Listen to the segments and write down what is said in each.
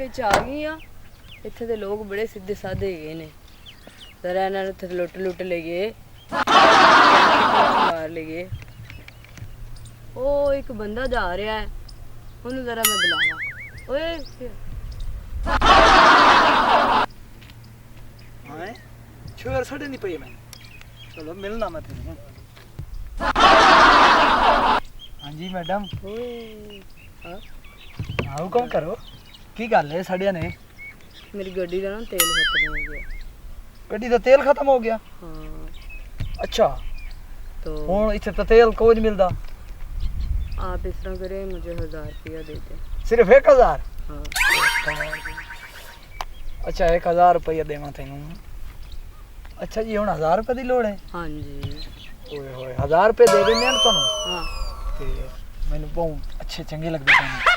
ਵਿੱਚ ਆ ਗਈ ਆ। ਇੱਥੇ ਦੇ ਲੋਕ ਬੜੇ ਸਿੱਧੇ ਸਾਦੇ ਹੈਗੇ ਨੇ। ਜ਼ਰਾ ਇਹਨਾਂ ਨੂੰ ਇੱਥੇ ਲੁੱਟ ਲਈਏ, ਮਾਰ ਲਈਏ। ਉਹ ਇੱਕ ਬੰਦਾ ਜਾ ਰਿਹਾ ਹੈ, ਉਹਨੂੰ ਜ਼ਰਾ ਮੈਂ ਬੁਲਾਵਾਂ। ਓਏ ਹਾਂ ਛੋਰ ਛੱਡੇ ਨਹੀਂ ਪਈ। ਮੈਂ ਚਲੋ ਮਿਲਣਾ ਮੈਂ ਤੈਨੂੰ। ਹਾਂਜੀ ਮੈਡਮ। ਓਏ ਹਾਂ हाँ हुक्म करो की गल है साड़िया ने मेरी गड्डी का ना तेल खत्म हो गया। गड्डी का तेल खत्म हो गया? हाँ। अच्छा तो हुण इत्थे तो तेल कोई नहीं मिलता। आप इस तरह करें, मुझे 1000 रुपया दे दें। सिर्फ 1000? हाँ। अच्छा 1000 रुपया देवां तैनूं। अच्छा जी हुण 1000 रुपये की लोड़ है? हाँ जी। ओए होए 1000 रुपये दे देने तुहानूं? हाँ। ते मैनूं बहुत अच्छे चंगे लगदे तुहानूं।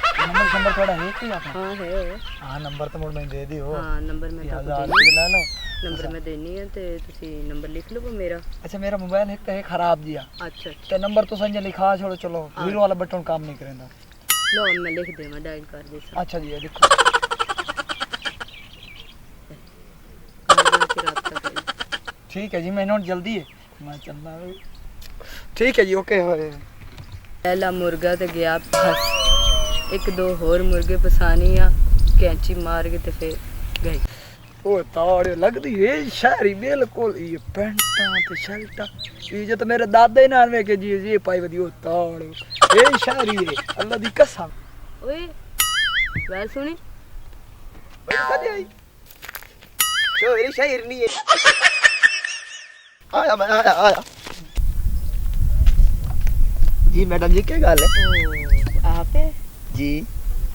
नंबर थोड़ा है कि आपका? हाँ है। हाँ नंबर तो मुझे दे दियो। हाँ नंबर मैं आपको 1000 रुपये ला लो। नंबर मैं देनी है ते तुसी नंबर लिख लो मेरा। अच्छा मेरा मोबाइल एक तो है खराब जिया। अच्छा ते नंबर तो संजय लिखा छोड़ो। चलो जीरो वाला बटन काम नहीं करेंदा। लो मैं लिख दे, मैं डायल कर दे। अच्छा जी ये लिखो। ठीक है जी मैंने जल्दी है मैं चलना। ठीक है जी ओके। पहला मुर्गा ते गया फस, एक दो होर मुर्गे फसानी आ, कैंची मार के ते फिर गए। ओ ताड़ लगदी है शहरी बिल्कुल। ये पैंटा ते शर्टा ये तो मेरे दादा ही नाल में के जी ये पाई वदी। ओ ताड़ ये शहरी है अल्लाह दी कसम। ओए बात सुनी भाई कदे आई शहरी शहर नहीं है। आया मैं आया जी। मैडम जी क्या गल है? ओ आप है जी?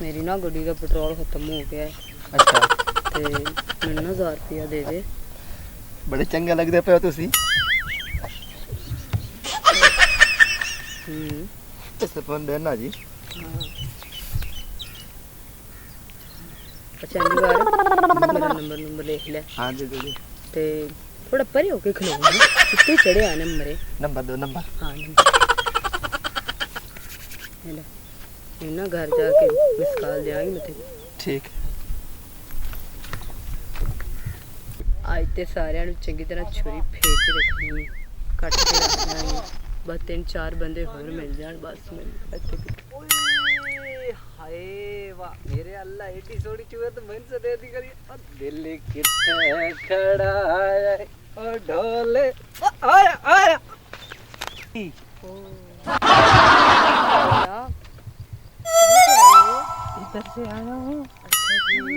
मेरी ना गड्डी का पेट्रोल खत्म हो गया है। अच्छा ते मैनूं ना 1000 रुपया दे दे। बड़े चंगे लगदे पे हो तुसी। इस फोन देना जी। हाँ। अच्छा इंज कर मेरा नंबर लिख ले। हाँ जी जी ते थोड़ा परे होके खलो ना, कितने चढ़े आने मरे। नंबर दो नंबर। हाँ नंबर ले मैं ना घर जाके मिस कॉल देंगी मैं तेरे। ठीक आज ते सारिਆਂ ਨੂੰ ਚੰਗੀ ਤਰ੍ਹਾਂ ਛੁਰੀ ਫੇਰ ਕੇ ਰੱਖਣੀ, ਕੱਟ ਕੇ ਰੱਖਣਾ ਹੈ। ਬਸ 3-4 ਬੰਦੇ ਹੋਰ ਮਿਲ ਜਾਣ ਬਸ ਮੈਨੂੰ ਇੱਥੇ। ਓਏ ਹਾਏ ਵਾਹ ਮੇਰੇ ਅੱਲਾ ਏਡੀ ਸੋਹਣੀ ਚੂਹੇ ਤੇ ਮੈਨੂੰ ਸੇ ਦੇ ਦੀ ਕਰੀ। ਦਿਲ ਕਿੱਥੇ ਖੜਾ ਹੈ ਓ ਢੋਲੇ ਆਇਆ ਆਇਆ। इधर से आया हूँ। अच्छा जी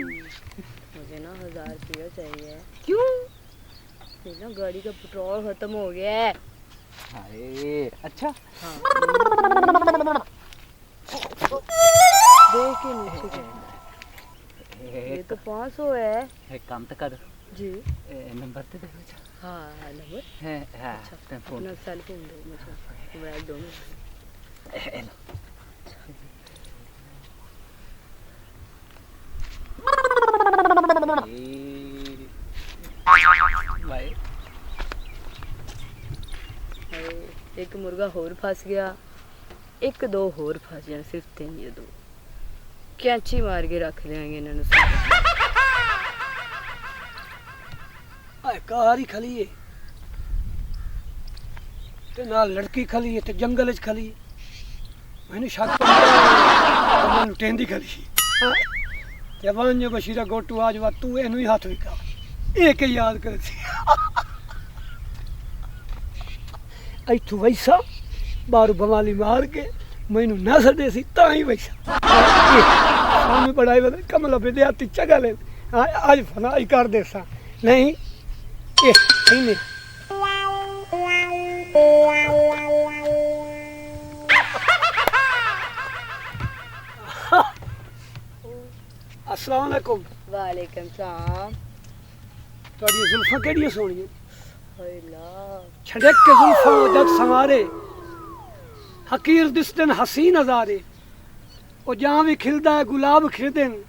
मुझे ना 1000 रुपया चाहिए। क्यों? मेरी ना गाड़ी का पेट्रोल खत्म हो गया है। अरे अच्छा हाँ। देख के नीचे ये तो 500 है। एक काम तो कर जी नंबर तो दे। हाँ नंबर है हाँ अच्छा अपना सेल फोन दो मुझे, मोबाइल दो मुझे। एक मुर्गा होर फस गया, एक दो होर फस जाए, सिर्फ 3 या 2 कैंची मार के रख देंगे इन्होंने आए कार ही खली है ते नाल लड़की खली है ते जंगल च खली है। मैंने शक पड़ा लुटेंदी खली है ते वन जो बशीरा गोटू आज वा तू एनु ही हाथ विका एक ही याद कर ऐथू वैसा बारू बवाली मार के मैनू ना सदे सी ता ही वैसा सामने पढ़ाई वाले कमला विद्यार्थी चगा ले आज फनाई कर दे सा नहीं ए नहीं अस्सलाम वालेकुम। वालेकुम सलाम। ਤੁਹਾਡੀਆਂ ਜ਼ੁਲਫਾਂ ਕਿਹੜੀਆਂ ਸੋਹਣੀਆਂ ਹਾਏ ਲਾ ਛੜਕ ਕੇ ਜ਼ੁਲਫਾਂ ਜਦ ਸੰਵਾਰੇ ਹਕੀਰ ਦਿਸਦਨ ਹਸੀ ਨਜ਼ਾਰੇ ਉਹ ਜਾਂ ਵੀ ਖਿਲਦਾ ਹੈ ਗੁਲਾਬ ਖਿਲਦੇ ਨੇ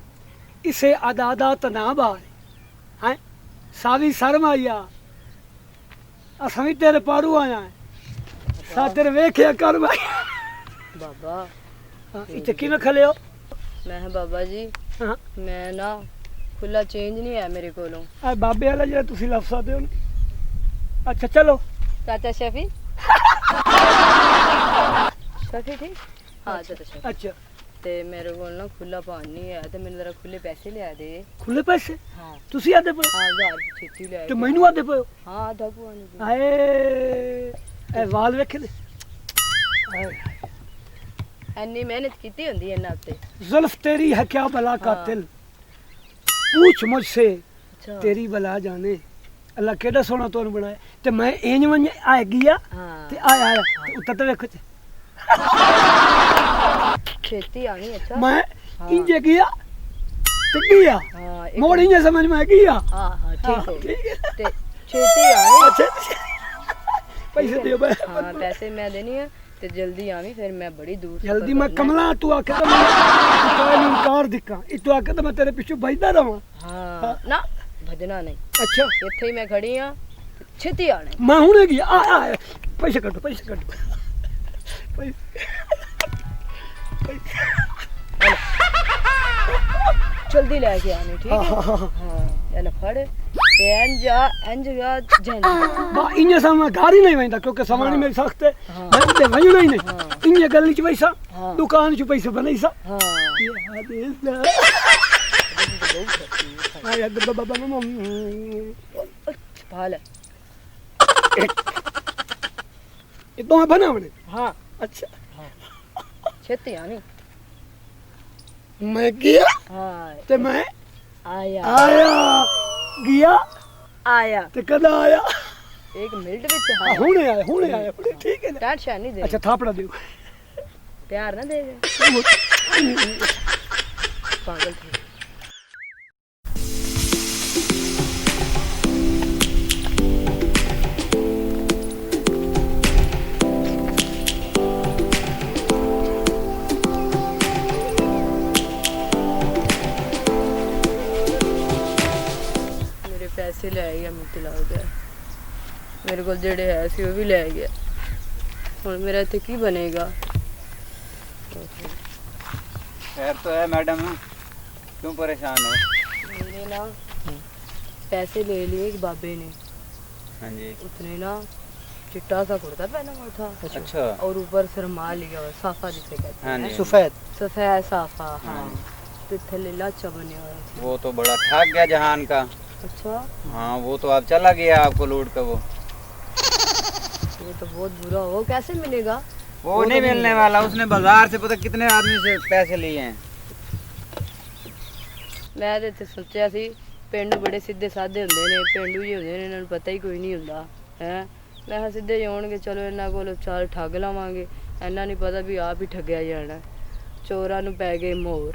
ਇਸੇ ਅਦਾਦਾ ਤਨਾਬਾਰ ਹੈ ਸਾਵੀ ਸਰਮਾਇਆ ਅਸਾਂ ਵੀ ਤੇਰੇ ਪਾਰੂ ਆਇਆ ਸਾਦਰ ਵੇਖਿਆ ਕਰ ਬਾਬਾ ਇੱਥੇ ਕਿਵੇਂ ਖਲਿਓ मैं बाबा जी ਹਾਂ ਮੈਂ ਨਾ ਖੁੱਲਾ ਚੇਂਜ ਨਹੀਂ ਹੈ ਮੇਰੇ ਕੋਲੋਂ। ਆ ਬਾਬੇ ਵਾਲਾ ਜਿਹੜਾ ਤੁਸੀਂ ਲਫ਼ਜ਼ ਆਦੇ ਹੋ ਨਾ। ਅੱਛਾ ਚਲੋ ਚਾਚਾ ਸ਼ਫੀ ਸ਼ਫੀ ਠੀਕ ਹਾਂ ਚਾਚਾ ਸ਼ਫੀ। ਅੱਛਾ ਤੇ ਮੇਰੇ ਕੋਲ ਨਾ ਖੁੱਲਾ ਪਾਣ ਨਹੀਂ ਹੈ ਤੇ ਮੈਨੂੰ ਜ਼ਰਾ ਖੁੱਲੇ ਪੈਸੇ ਲਿਆ ਦੇ। ਖੁੱਲੇ ਪੈਸੇ ਹਾਂ ਤੁਸੀਂ ਆਦੇ ਪਏ ਹਾਂ 1000 ਛੇਤੀ ਲਿਆ ਤੇ ਮੈਨੂੰ ਆਦੇ ਪਏ ਹੋ? ਹਾਂ ਆਧਾ ਭੂਆ ਨੂੰ ਦੇ। ਹਾਏ ਇਹ ਵਾਲ ਵੇਖੇ ਨੇ ਹਾਏ ਇੰਨੀ ਮਿਹਨਤ ਕੀਤੀ ਹੁੰਦੀ ਇਹਨਾਂ ਉੱਤੇ। जुल्फ तेरी है क्या भला हाँ। कातिल पूछ मुझसे ਅੱਛਾ तेरी भला जाने अल्लाह केड़ा सोना तोन बनाया ते मैं इंज वंज आ गया ਹਾਂ ते आया ते उत्तर ते देखो ते ਛੇਤੀ ਆਣੀ। ਅੱਛਾ मैं हाँ। इंज गया ते गया ਹਾਂ ਇੱਕ मोड़ इंज समझ में गया ਹਾਂ ਹਾਂ ਠੀਕ हाँ, ਹੈ ठीक है ਤੇ ਛੇਤੀ ਆਣੀ। अच्छा पैसे दियो बे ਹਾਂ ਪੈਸੇ ਮੈਂ ਦੇਣੀ ਹੈ ਤੇ ਜਲਦੀ ਆਵੀਂ ਫਿਰ ਮੈਂ ਬੜੀ ਦੂਰ जल्दी सफर मैं करना है। कमला तू आके तो मैं कोई इनकार दिखा तू आके तो मैं तेरे पीछे भजदा रहा ਹਾਂ ਨਾ ਭਜਣਾ ਨਹੀਂ अच्छा ਇੱਥੇ ਹੀ ਮੈਂ ਖੜੀ ਆ ਛੇਤੀ ਆਣਾ। मैं हुने गया आ पैसे कटो पैसे ਜਲਦੀ ਲੈ ਕੇ ਆਣੀ ਠੀਕ हाँ ਹੈ। हाँ हाँ ਹਾਂ ਇਹ ਫੜ ਤੇ ਇੰਜ ਗਿਆ ਜੰਜ। बा इन्हें सामा घर ही नहीं वहींदा क्योंकि सामान हाँ। मेरी सख्त है हाँ। मैं ते वहींदा ही नहीं हाँ। इन्हें गली च पैसा हाँ। दुकान च पैसे बनाई सा ਹਾਂ ये हादिस ना आया बाबा ਭਾਲ ये तो मैं बनावने ਹਾਂ अच्छा ਛੇਤੀ ਆਣੀ। मैं गया ਹਾਂ ते मैं ਆਇਆ आया गया ਆਇਆ ते कदा आया ਇੱਕ ਮਿੰਟ ਵਿੱਚ ਹਾਂ हुने आया ठीक है ना ਟੈਨਸ਼ਨ ਨਹੀਂ ਦੇ। अच्छा थापड़ा दियो ਪਿਆਰ ਨਾ ਦੇ ਪਾਗਲ ਥੀ। ਮੇਰੇ ਪੈਸੇ ਲੈ ਗਿਆ ਮੈਨੂੰ ਲੱਗ ਗਿਆ। ਮੇਰੇ ਕੋਲ ਜਿਹੜੇ ਹੈ ਸੀ ਉਹ ਵੀ ਲੈ ਗਿਆ। ਹੁਣ ਮੇਰਾ ਇੱਥੇ ਕੀ ਬਣੇਗਾ? खैर तो है मैडम, क्यों परेशान हो? मैंने ना पैसे ले लिए एक बाबे ने। हाँ जी। उसने ना चिट्टा सा कुर्ता पहना हुआ था अच्छा। और ऊपर से रुमाल लिया हुआ साफा जिसे कहते हाँ हैं। जी। सफेद सफेद साफा हाँ। हाँ। तो थल्ले लाचा बने हुए थे। वो तो बड़ा ठग गया जहान का। अच्छा हाँ वो तो अब चला गया आपको लूट कर वो ये तो बहुत बुरा हो। कैसे मिलेगा? वो नहीं मिलने वाला। उसने बाजार से पता कितने आदमी से पैसे लिए हैं। मैं तो ਇੱਥੇ ਸੋਚਿਆ ਸੀ ਪਿੰਡ ਬੜੇ ਸਿੱਧੇ ਸਾਦੇ ਹੁੰਦੇ ਨੇ, ਪਿੰਡੂ ਜਿਹੇ ਹੁੰਦੇ ਨੇ, ਇਹਨਾਂ ਨੂੰ ਪਤਾ ਹੀ ਕੋਈ ਨਹੀਂ ਹੁੰਦਾ ਹੈ। ਮੈਂ ਕਿਹਾ ਸਿੱਧੇ ਹੀ ਆਉਣਗੇ, ਚਲੋ ਇਹਨਾਂ ਕੋਲੋਂ ਚਾਲ ਠੱਗ ਲਵਾਂਗੇ। ਇਹਨਾਂ ਨਹੀਂ ਪਤਾ ਵੀ ਆਪ ਹੀ ਠੱਗਿਆ ਜਾਣਾ। ਚੋਰਾਂ ਨੂੰ ਪੈ ਗਏ ਮੋਰ।